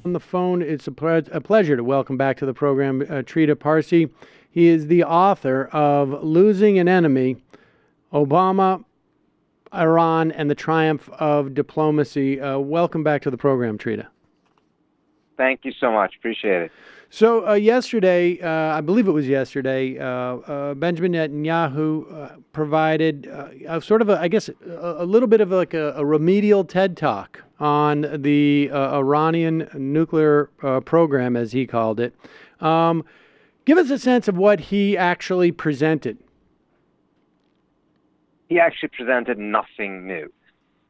On the phone, it's a pleasure to welcome back to the program Trita Parsi. He is the author of Losing an Enemy, Obama, Iran, and the Triumph of Diplomacy. Welcome back to the program, Trita. Thank you so much. Appreciate it. So yesterday, I believe it was yesterday, Benjamin Netanyahu provided a little bit of like a remedial TED Talk on the Iranian nuclear program, as he called it. Give us a sense of what he actually presented. He actually presented nothing new.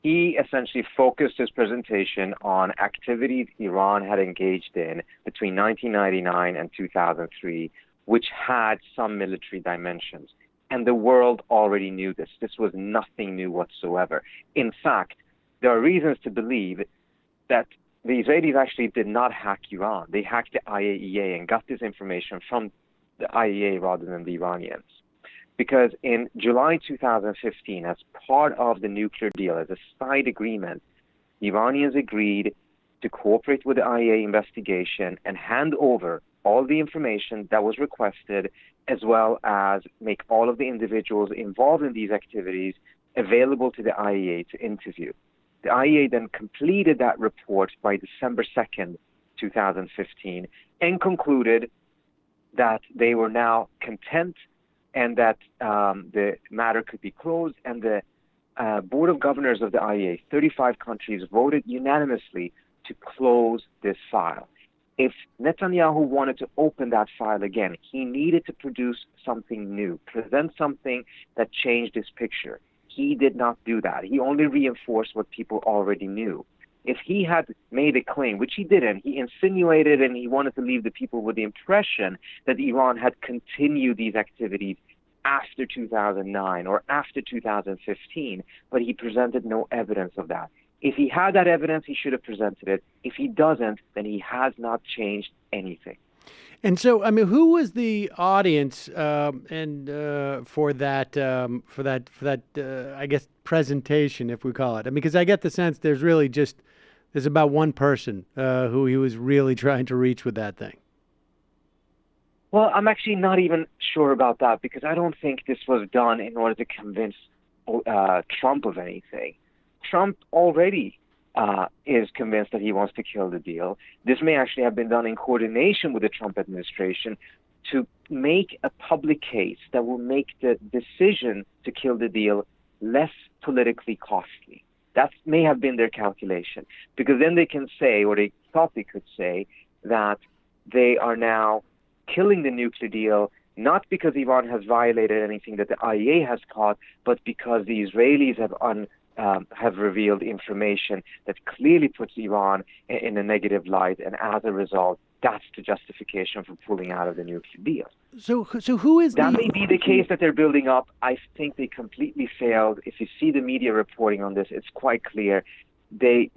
He essentially focused his presentation on activities Iran had engaged in between 1999 and 2003, which had some military dimensions. And the world already knew this. This was nothing new whatsoever. In fact, there are reasons to believe that the Israelis actually did not hack Iran. They hacked the IAEA and got this information from the IAEA rather than the Iranians. Because in July 2015, as part of the nuclear deal, as a side agreement, the Iranians agreed to cooperate with the IAEA investigation and hand over all the information that was requested, as well as make all of the individuals involved in these activities available to the IAEA to interview. The IAEA then completed that report by December 2nd, 2015, and concluded that they were now content and that the matter could be closed, and the Board of Governors of the IAEA, 35 countries, voted unanimously to close this file. If Netanyahu wanted to open that file again, he needed to produce something new, present something that changed this picture. He did not do that. He only reinforced what people already knew. If he had made a claim, which he didn't, he insinuated and he wanted to leave the people with the impression that Iran had continued these activities after 2009 or after 2015, but he presented no evidence of that. If he had that evidence, he should have presented it. If he doesn't, then he has not changed anything. And so, I mean, who was the audience for that I guess presentation, if we call it? I mean, because I get the sense there's about one person who he was really trying to reach with that thing. Well, I'm actually not even sure about that, because I don't think this was done in order to convince Trump of anything. Trump already is convinced that he wants to kill the deal. This may actually have been done in coordination with the Trump administration to make a public case that will make the decision to kill the deal less politically costly. That may have been their calculation, because then they can say, or they thought they could say, that they are now killing the nuclear deal, not because Iran has violated anything that the IAEA has caught, but because the Israelis have revealed information that clearly puts Iran in a negative light, and as a result, that's the justification for pulling out of the nuclear deal. So who is that? May be the case that they're building up. I think they completely failed. If you see the media reporting on this, it's quite clear. There's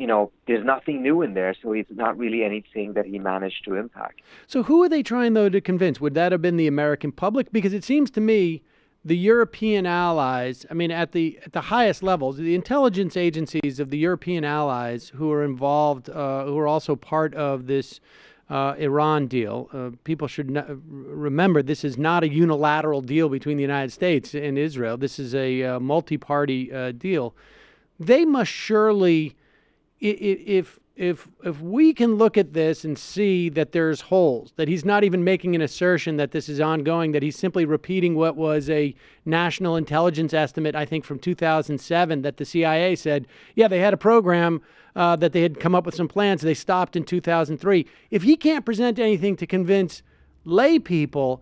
nothing new in there, so it's not really anything that he managed to impact. So who are they trying, though, to convince? Would that have been the American public? Because it seems to me the European allies, I mean, at the highest levels, the intelligence agencies of the European allies who are involved, who are also part of this Iran deal. People should remember this is not a unilateral deal between the United States and Israel. This is a multi-party deal. They must surely, if we can look at this and see that there's holes, that he's not even making an assertion that this is ongoing, that he's simply repeating what was a national intelligence estimate, I think from 2007, that the CIA said, yeah, they had a program that they had come up with some plans. They stopped in 2003. If he can't present anything to convince lay people,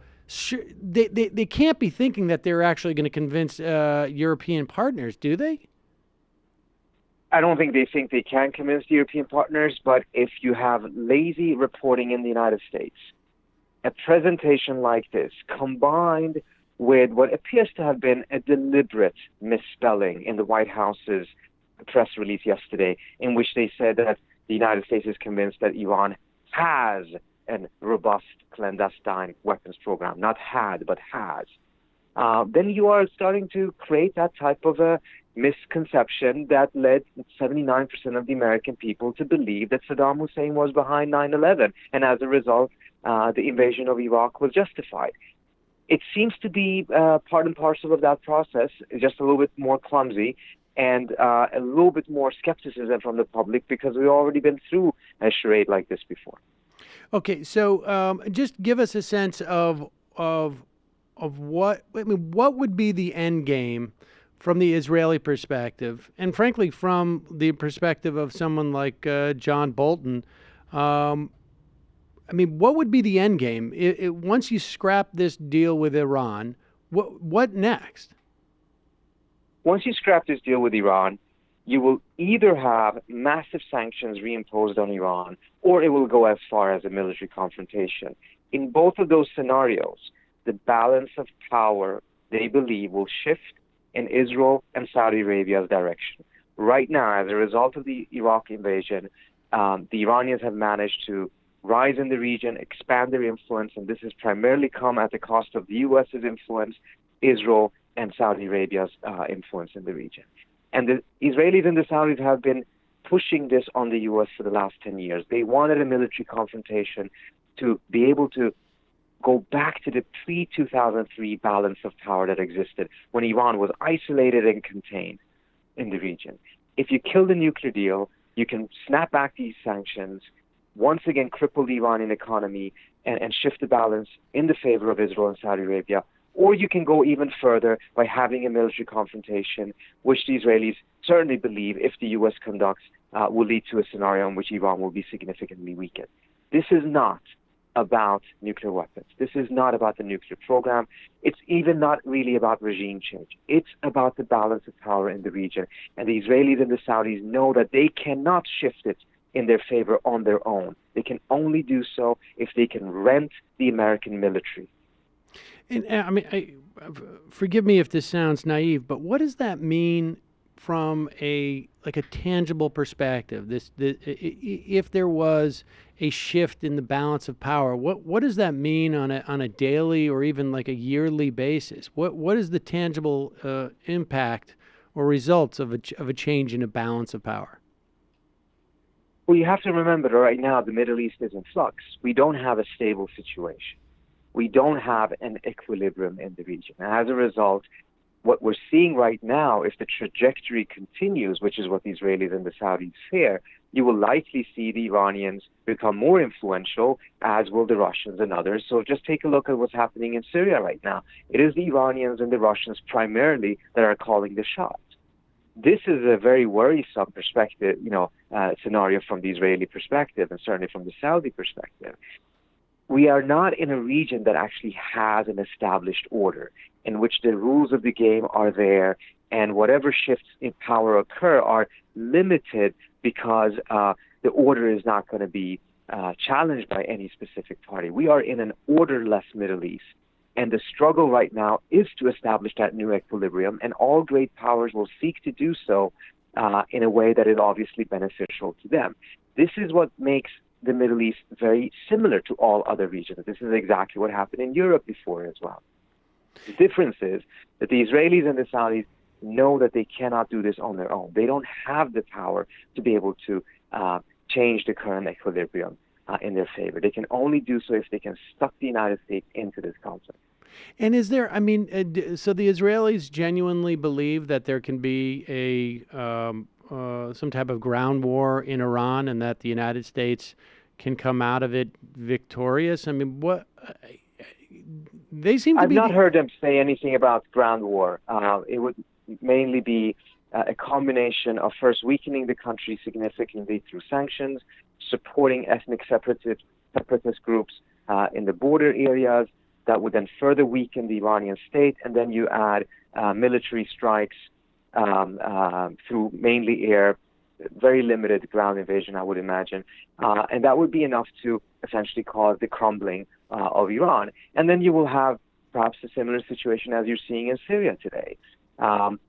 they can't be thinking that they're actually going to convince European partners, do they? I don't think they think they can convince the European partners, but if you have lazy reporting in the United States, a presentation like this, combined with what appears to have been a deliberate misspelling in the White House's press release yesterday, in which they said that the United States is convinced that Iran has a robust clandestine weapons program, not had, but has. then you are starting to create that type of a misconception that led 79% of the American people to believe that Saddam Hussein was behind 9/11, and as a result, the invasion of Iraq was justified. It seems to be part and parcel of that process, just a little bit more clumsy and a little bit more skepticism from the public because we've already been through a charade like this before. Okay, so just give us a sense of what what would be the end game from the Israeli perspective, and frankly, from the perspective of someone like John Bolton. What would be the end game once you scrap this deal with Iran? What next? Once you scrap this deal with Iran, you will either have massive sanctions reimposed on Iran, or it will go as far as a military confrontation. In both of those scenarios, the balance of power, they believe, will shift in Israel and Saudi Arabia's direction. Right now, as a result of the Iraq invasion, the Iranians have managed to rise in the region, expand their influence, and this has primarily come at the cost of the U.S.'s influence, Israel, and Saudi Arabia's influence in the region. And the Israelis and the Saudis have been pushing this on the U.S. for the last 10 years. They wanted a military confrontation to be able to go back to the pre-2003 balance of power that existed when Iran was isolated and contained in the region. If you kill the nuclear deal, you can snap back these sanctions, once again cripple the Iranian economy, and shift the balance in the favor of Israel and Saudi Arabia. Or you can go even further by having a military confrontation, which the Israelis certainly believe, if the U.S. conducts, will lead to a scenario in which Iran will be significantly weakened. This is not about nuclear weapons. This is not about the nuclear program. It's even not really about regime change. It's about the balance of power in the region. And the Israelis and the Saudis know that they cannot shift it in their favor on their own. They can only do so if they can rent the American military. And forgive me if this sounds naive, but what does that mean from a tangible perspective? If there was a shift in the balance of power, what does that mean on a daily or even like a yearly basis? What is the tangible impact or results of a change in a balance of power? Well, you have to remember that right now the Middle East is in flux. We don't have a stable situation. We don't have an equilibrium in the region. And as a result, what we're seeing right now, if the trajectory continues, which is what the Israelis and the Saudis fear, you will likely see the Iranians become more influential, as will the Russians and others. So just take a look at what's happening in Syria right now. It is the Iranians and the Russians primarily that are calling the shots. This is a very worrisome perspective, scenario from the Israeli perspective, and certainly from the Saudi perspective. We are not in a region that actually has an established order in which the rules of the game are there, and whatever shifts in power occur are limited because the order is not going to be challenged by any specific party. We are in an orderless Middle East, and the struggle right now is to establish that new equilibrium, and all great powers will seek to do so in a way that is obviously beneficial to them. This is what makes the Middle East very similar to all other regions. This is exactly what happened in Europe before as well. The difference is that the Israelis and the Saudis know that they cannot do this on their own. They don't have the power to be able to change the current equilibrium in their favor. They can only do so if they can suck the United States into this conflict. And is there, so the Israelis genuinely believe that there can be some type of ground war in Iran and that the United States can come out of it victorious? They seem to I've not heard them say anything about ground war. It would mainly be a combination of first weakening the country significantly through sanctions, supporting ethnic separatist groups in the border areas that would then further weaken the Iranian state, and then you add military strikes through mainly air, very limited ground invasion, I would imagine. And that would be enough to essentially cause the crumbling of Iran. And then you will have perhaps a similar situation as you're seeing in Syria today.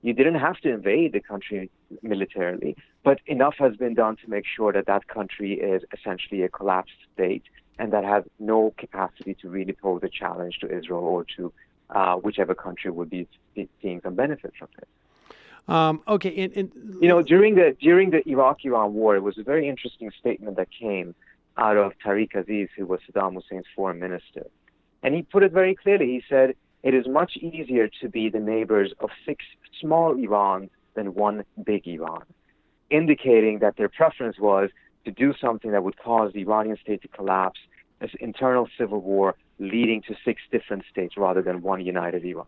You didn't have to invade the country militarily, but enough has been done to make sure that that country is essentially a collapsed state and that has no capacity to really pose a challenge to Israel or to whichever country would be seeing some benefit from it. Okay, During the Iraq-Iran war, it was a very interesting statement that came out of Tariq Aziz, who was Saddam Hussein's foreign minister. And he put it very clearly. He said, it is much easier to be the neighbors of 6 small Irans than 1 big Iran, indicating that their preference was to do something that would cause the Iranian state to collapse, this internal civil war leading to 6 different states rather than 1 united Iran.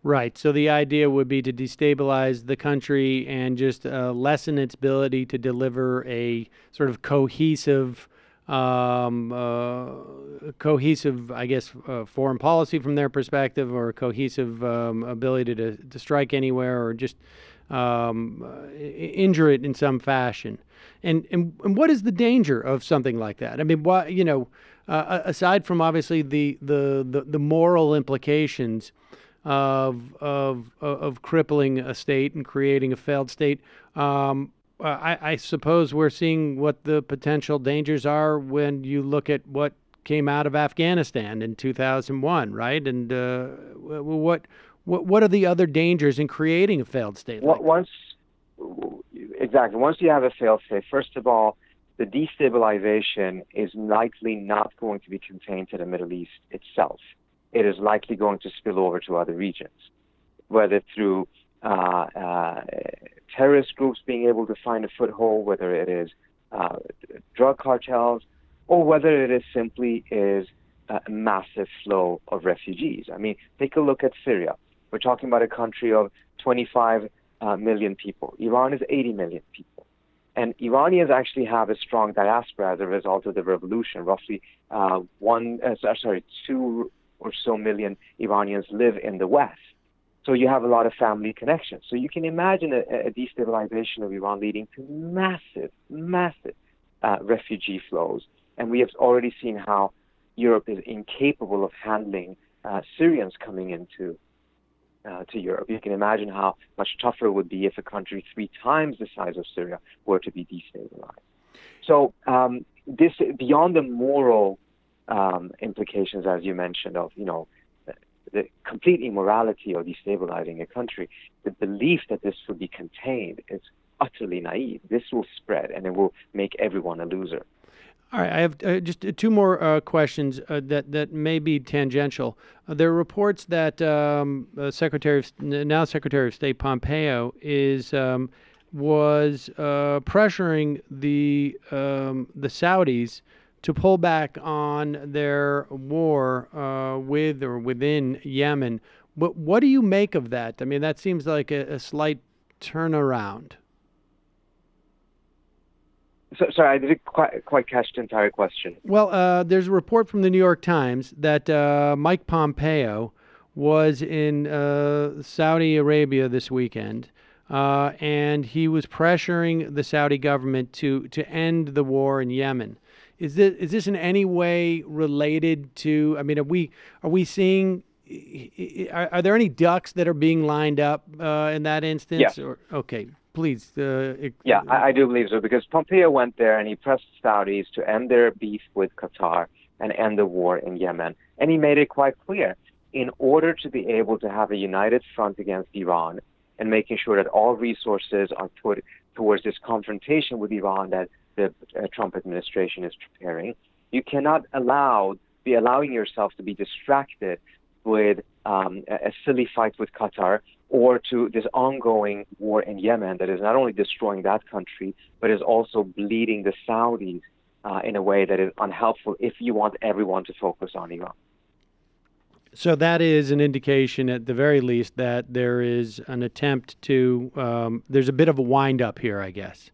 Right. So the idea would be to destabilize the country and just lessen its ability to deliver a sort of cohesive, I guess, foreign policy from their perspective, or a cohesive ability to strike anywhere, or just injure it in some fashion. And what is the danger of something like that? I mean, why, aside from obviously the moral implications of crippling a state and creating a failed state, I suppose we're seeing what the potential dangers are when you look at what came out of Afghanistan in 2001, right? And what are the other dangers in creating a failed state? Once you have a failed state, first of all, the destabilization is likely not going to be contained to the Middle East itself. It is likely going to spill over to other regions, whether through terrorist groups being able to find a foothold, whether it is drug cartels, or whether it is simply a massive flow of refugees. I mean, take a look at Syria. We're talking about a country of 25 million people. Iran is 80 million people. And Iranians actually have a strong diaspora as a result of the revolution. Roughly 2 or so million Iranians live in the West. So you have a lot of family connections. So you can imagine a destabilization of Iran leading to massive refugee flows. And we have already seen how Europe is incapable of handling Syrians coming into to Europe. You can imagine how much tougher it would be if a country 3 times the size of Syria were to be destabilized. So this, beyond the moral implications, as you mentioned, of the complete immorality of destabilizing a country, the belief that this would be contained is utterly naive. This will spread, and it will make everyone a loser. All right, I have just 2 more questions that may be tangential. There are reports that now Secretary of State Pompeo was pressuring the Saudis to pull back on their war with or within Yemen. But what do you make of that? I mean, that seems like a slight turnaround. So, sorry, I didn't quite catch the entire question. Well, there's a report from the New York Times that Mike Pompeo was in Saudi Arabia this weekend, and he was pressuring the Saudi government to end the war in Yemen. Is this in any way related to? I mean, are we seeing? Are there any ducks that are being lined up in that instance? Yeah. Okay, please. Yeah, I do believe so, because Pompeo went there and he pressed Saudis to end their beef with Qatar and end the war in Yemen. And he made it quite clear, in order to be able to have a united front against Iran and making sure that all resources are put towards this confrontation with Iran that the Trump administration is preparing, you cannot be allowing yourself to be distracted with a silly fight with Qatar, or to this ongoing war in Yemen that is not only destroying that country, but is also bleeding the Saudis in a way that is unhelpful if you want everyone to focus on Iran. So that is an indication, at the very least, that there is an attempt to, there's a bit of a wind-up here, I guess.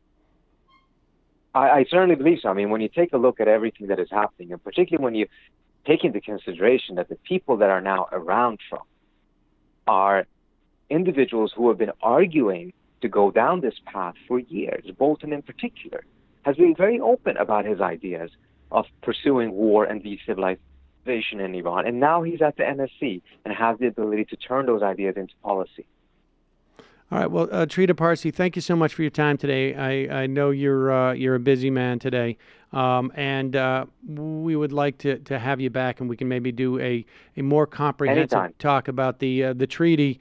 I certainly believe so. I mean, when you take a look at everything that is happening, and particularly when you take into consideration that the people that are now around Trump are individuals who have been arguing to go down this path for years. Bolton in particular has been very open about his ideas of pursuing war and destabilization in Iran. And now he's at the NSC and has the ability to turn those ideas into policy. All right. Well, Trita Parsi, thank you so much for your time today. I know you're a busy man today, and we would like to have you back, and we can maybe do a more comprehensive Anytime. talk about the treaty,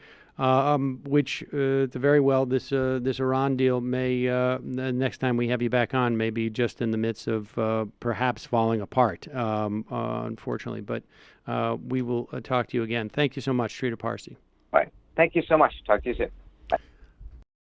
which very well this Iran deal may the next time we have you back on may be just in the midst of perhaps falling apart, unfortunately. But we will talk to you again. Thank you so much, Trita Parsi. All right. Thank you so much. Talk to you soon.